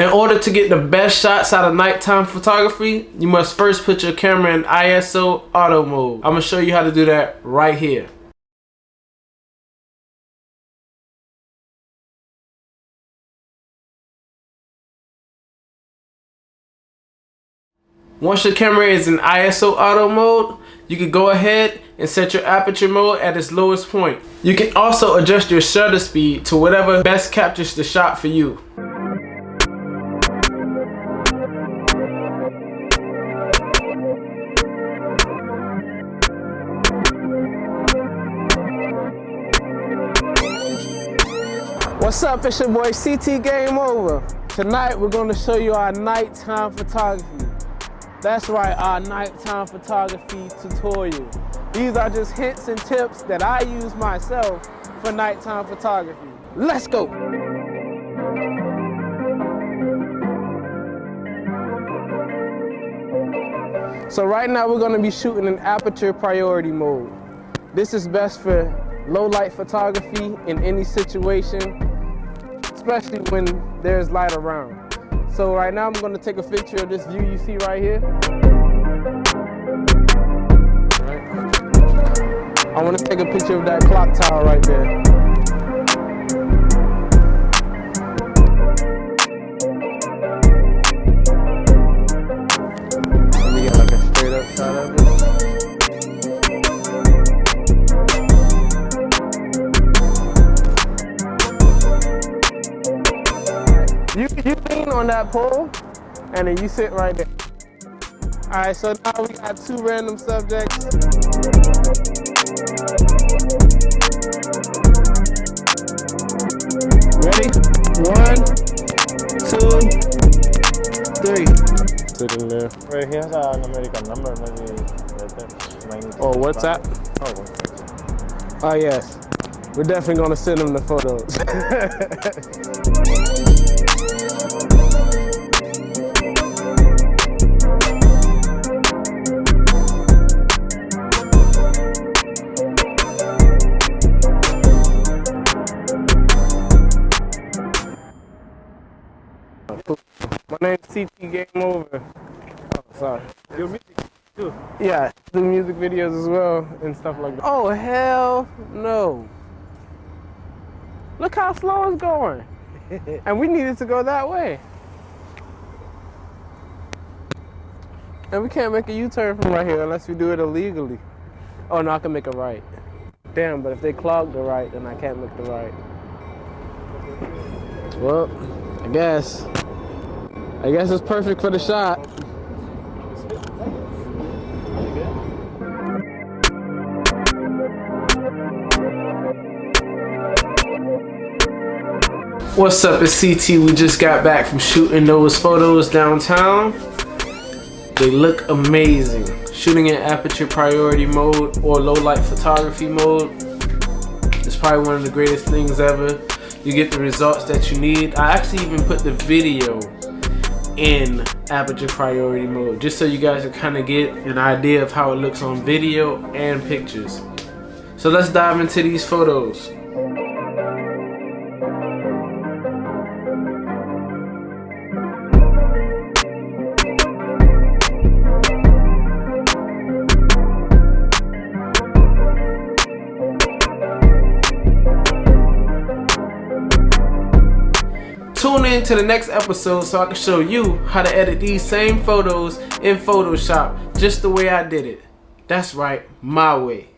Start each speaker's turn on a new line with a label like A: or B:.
A: In order to get the best shots out of nighttime photography, you must first put your camera in ISO auto mode. I'm gonna show you how to do that right here. Once your camera is in ISO auto mode, you can go ahead and set your aperture mode at its lowest point. You can also adjust your shutter speed to whatever best captures the shot for you. What's up, it's your boy CT Game Over. Tonight we're going to show you our nighttime photography. That's right, our nighttime photography tutorial. These are just hints and tips that I use myself for nighttime photography. Let's go! So right now we're going to be shooting in aperture priority mode. This is best for low light photography in any situation, especially when there's light around. So right now I'm going to take a picture of this view you see right here. Right. I want to take a picture of that clock tower right there. Let me get like a straight up shot of it. You lean on that pole, and then you sit right there. All right, so now we got two random subjects. Ready? 1, 2, 3. Sitting there.
B: Right, he has an American number, maybe right there.
A: Oh, WhatsApp?
B: Oh, WhatsApp.
A: Oh, yes. We're definitely going to send him the photos. My name's CT Game Over. Oh, sorry.
B: Your music too?
A: Yeah, do music videos as well and stuff like that. Oh, hell no. Look how slow it's going. And we needed to go that way. And we can't make a U-turn from right here unless we do it illegally. Oh, no, I can make a right. Damn, but if they clog the right, then I can't make the right. Well, I guess it's perfect for the shot. What's up, it's CT. We just got back from shooting those photos downtown. They look amazing. Shooting in aperture priority mode or low light photography mode is probably one of the greatest things ever. You get the results that you need. I actually even put the video in aperture priority mode just so you guys can kind of get an idea of how it looks on video and pictures. So let's dive into these photos. Tune in to the next episode so I can show you how to edit these same photos in Photoshop just the way I did it. That's right, my way.